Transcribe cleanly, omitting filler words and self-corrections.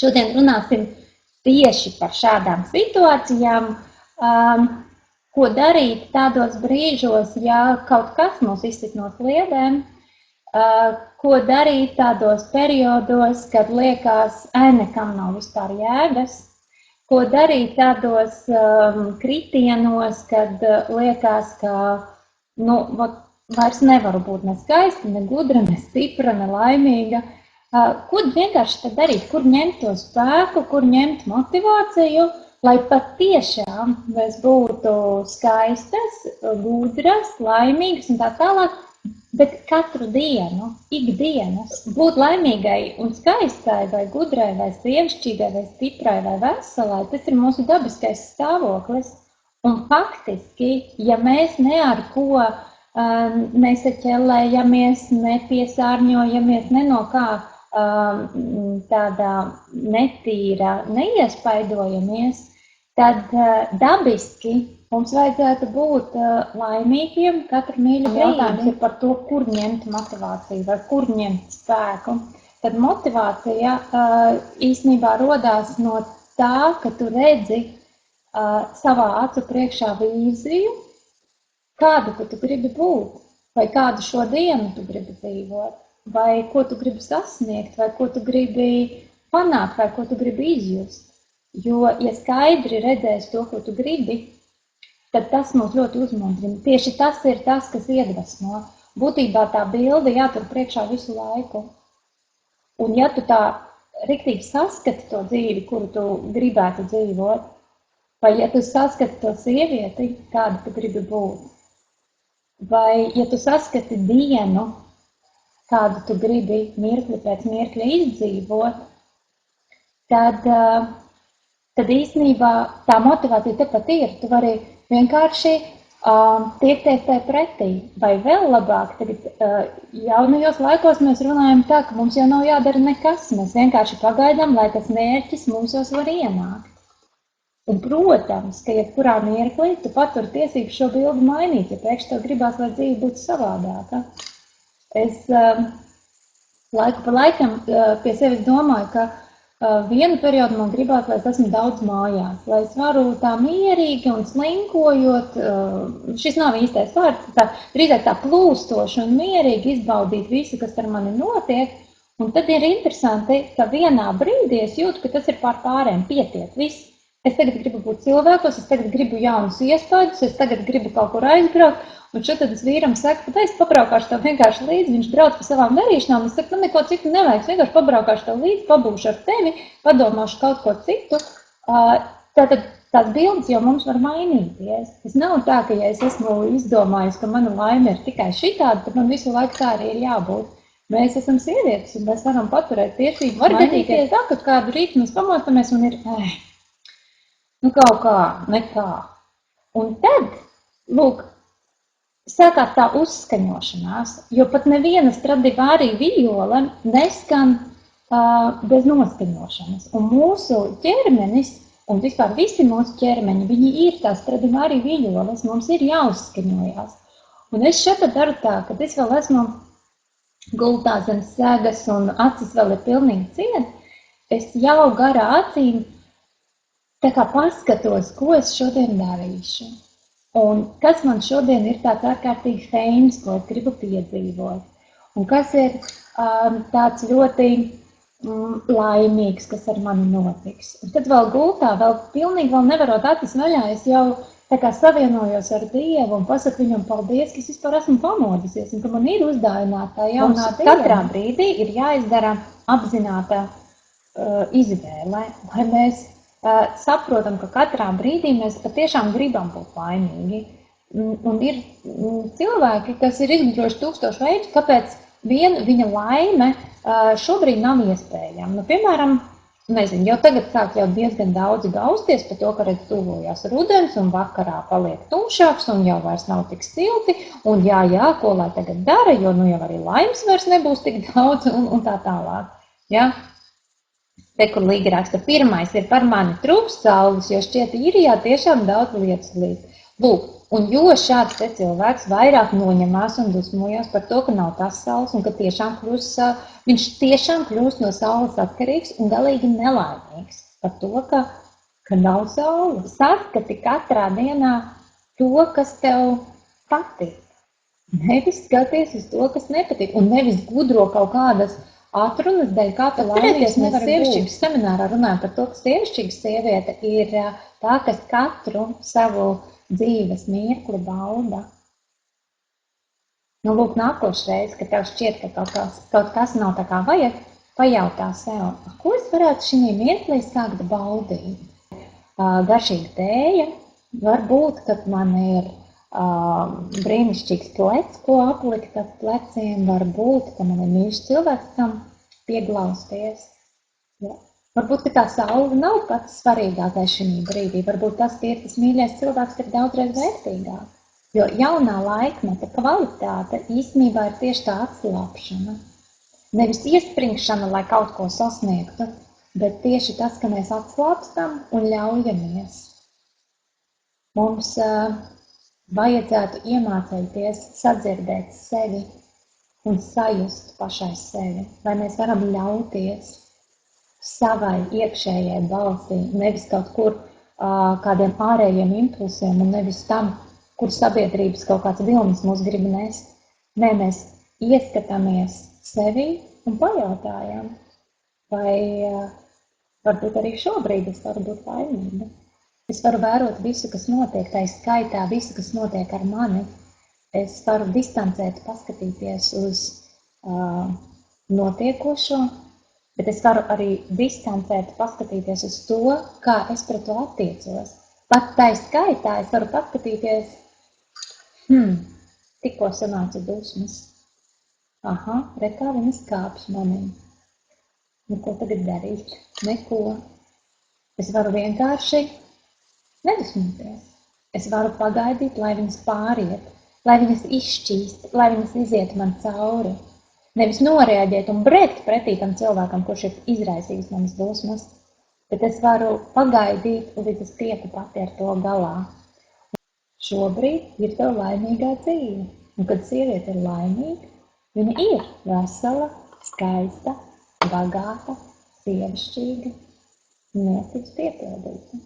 Šodien runāsim tieši par šādām situācijām, ko darīt tādos brīžos, ja kaut kas mūs izsit no sliedēm, ko darīt tādos periodos, kad liekas, nekam nav vispār jēgas, ko darīt tādos kritienos, kad liekas, ka vairs nevaru būt ne skaista, ne gudra, ne stipra, ne laimīga. Ko vienkārši tad darīt, kur ņemt to spēku, kur ņemt motivāciju, lai patiešām mēs būtu skaistas, gudras, laimīgas un tā tālāk, bet katru dienu, ikdienas, būt laimīgai un skaistai, vai gudrai, vai sievišķīgai, vai stiprai, vai veselai, tas ir mūsu dabiskais stāvoklis. Un faktiski, ja mēs ne ar ko nesaķelējamies, nepiesārņojamies, ne no kā tādā netīra neiespaidojamies, tad dabiski mums vajadzētu būt laimīgiem katru mīļu brīdi. Jautājums ir par to, kur ņemt motivāciju vai kur ņemt spēku. Tad motivācija īstenībā rodās no tā, ka tu redzi savā acu priekšā vīziju, kādu tu gribi būt, vai kādu šo dienu tu gribi dzīvot, vai ko tu gribi sasniegt, vai ko tu gribi panākt, vai ko tu gribi izjust. Jo, ja skaidri redzēs to, ko tu gribi, tad tas mūs ļoti uzmundrina. Tieši tas ir tas, kas iedvesmo. Būtībā tā bilde jātur priekšā visu laiku. Un ja tu tā riktīgi saskati to dzīvi, kuru tu gribētu dzīvot, vai ja tu saskati to sievieti, kāda tu gribi būt, vai ja tu saskati dienu, kādu tu gribi mirkli pēc mirkļa izdzīvot, tad īstenībā tā motivācija tepat ir. Tu vari vienkārši tiekties tai pretī. Vai vēl labāk, tagad jaunajos laikos mēs runājam tā, ka mums jau nav jādara nekas. Mēs vienkārši pagaidām, lai tas mērķis mūsos var ienākt. Un, protams, ka jebkurā mirklī tu patur tiesību šo bildi mainīt, ja pēkšņi tev gribās, lai dzīve būtu savādāka. Es laiku pa laikam pie sevis domāju, ka vienu periodu man gribās, lai es esmu daudz mājās, lai es varu tā mierīgi un slinkojot, šis nav īstais vārds, drīzāk tā plūstoši un mierīgi izbaudīt visu, kas ar mani notiek. Un tad ir interesanti, ka vienā brīdī es jūtu, ka tas ir pāriem, pietiek, viss. Es tagad gribu būt cilvēkos, es tagad gribu jaunus iespējas, es tagad gribu kaut kur aizbraukt, un šeit tad es vīram saku, pat es pabraukāšu tev vienkārši līdzi, viņš brauc pa savām darīšanām, es saku, neko citu nevajag, es vienkārši pabraukāšu tev līdzi, pabūšu ar tevi, padomāšu kaut ko citu. Tātad tās bildes jau mums var mainīties. Tas nav tā, ka ja es esmu izdomājis, ka mana laime ir tikai šitāda, tad man visu laiku tā arī ir jābūt. Mēs esam sievietes, un mēs varam paturēt tiesību. Var gadīties tā, ka kādu rītu mēs pamostamies un ir, kaut kā, nekā. Un tad, lūk, sākās tā uzskaņošanās, jo pat neviena Stradivāri vijole neskan bez noskaņošanas. Un mūsu ķermenis, un vispār visi mūsu ķermeņi, viņi ir tās Stradivāri vijoles, mums ir jāuzskaņojās. Un es šeit daru tā, kad es vēl esmu gultā zem segas un acis vēl ir pilnīgi ciet, es jau garā acīm tā kā paskatos, ko es šodien darīšu. Un kas man šodien ir tāds ārkārtīgi feims, ko es gribu piedzīvot. Un kas ir tāds ļoti laimīgs, kas ar mani notiks. Un tad vēl gultā, pilnīgi nevarot acis vaļā, es jau tā kā savienojos ar Dievu un pasaku viņam paldies, ka es vispār esmu pamodusies un ka man ir uzdāvināta tā jaunā diena. Katrā brīdī ir jāizdara apzināta izvēle, lai mēs saprotam, ka katrā brīdī mēs patiešām gribam būt laimīgi. Un ir cilvēki, kas ir izgudrojuši 1000 veidus, kāpēc viņa laime šobrīd nav iespējama. Piemēram, nezinu, jau tagad sāk jau diezgan daudzi gausties par to, ka redz tuvojās rudens un vakarā paliek tumšāks un jau vairs nav tik silti. Un jā, ko lai tagad dara, jo jau arī laimes vairs nebūs tik daudz un tā tālāk. Ja? Te, kur Līga raksta, pirmais ir par mani trūkst saules, jo šķiet īrijā tiešām daudz lietas līdz. Lūk, un jo šāds te cilvēks vairāk noņemās un dusmojās par to, ka nav tās saules un ka viņš tiešām kļūst no saules atkarīgs un galīgi nelaimīgs par to, ka nav saule. Saskati katrā dienā to, kas tev patīk. Nevis skaties uz to, kas nepatīk, un nevis gudro kaut kādas atrunas dēļ, kā tu laimīgs nevar būt. Sievišķīgas seminārā runājam par to, ka sievišķīga sieviete ir tā, kas katru savu dzīves mirkli bauda. Nu, lūk, nākošreiz, kad tev šķiet, ka kaut kas nav tā kā vajag, pajautā sev, ko es varētu šī mirklī sākt baudīt. Garšīga tēja, varbūt, kad man ir brīnišķīgs plecs, ko aplikt ar pleciem, varbūt, ka man ir mīļš cilvēks, kam pieglausties. Ja. Varbūt, ka tā saule nav pats svarīgākais šī brīdī, varbūt tas ir tas mīļais cilvēks, ir daudzreiz vērtīgāk. Jo jaunā laikmeta kvalitāte īstenībā ir tieši tā atslāpšana. Nevis iespringšana, lai kaut ko sasniegtu, bet tieši tas, ka mēs atslāpstam un ļaujamies. Mums vajadzētu iemācīties sadzirdēt sevi un sajust pašai sevi, lai mēs varam ļauties savai iekšējai balsī, nevis kaut kur kādiem ārējiem impulsiem un nevis tam, kur sabiedrības kaut kāds vilnis mūs grib nest. Nē, mēs ieskatāmies sevi un pajautājam, vai varbūt arī šobrīd es varu būt laimīga. Es varu vērot visu, kas notiek, tā skaitā visu, kas notiek ar mani. Es varu distancēt, paskatīties uz notiekošo, bet es varu arī distancēt, paskatīties uz to, kā es pret to attiecos. Pat tā skaitā es varu paskatīties, tikko sanāca dusmas. Aha, re kā viņas kāpš manī. Nu, ko tagad darīt? Neko. Es varu vienkārši nedusmoties. Es varu pagaidīt, lai viņas pāriet, lai viņas izšķīst, lai viņas iziet man cauri. Nevis noreaģēt un brēkt pretī tam cilvēkam, kurš ir izraisījis manas dusmas, bet es varu pagaidīt, līdz es tieku pati ar to galā. Šobrīd ir tev laimīgā dzīve, un kad sieviete ir laimīga, viņa ir vesela, skaista, bagāta, sievišķīga, mērķis piepildīta.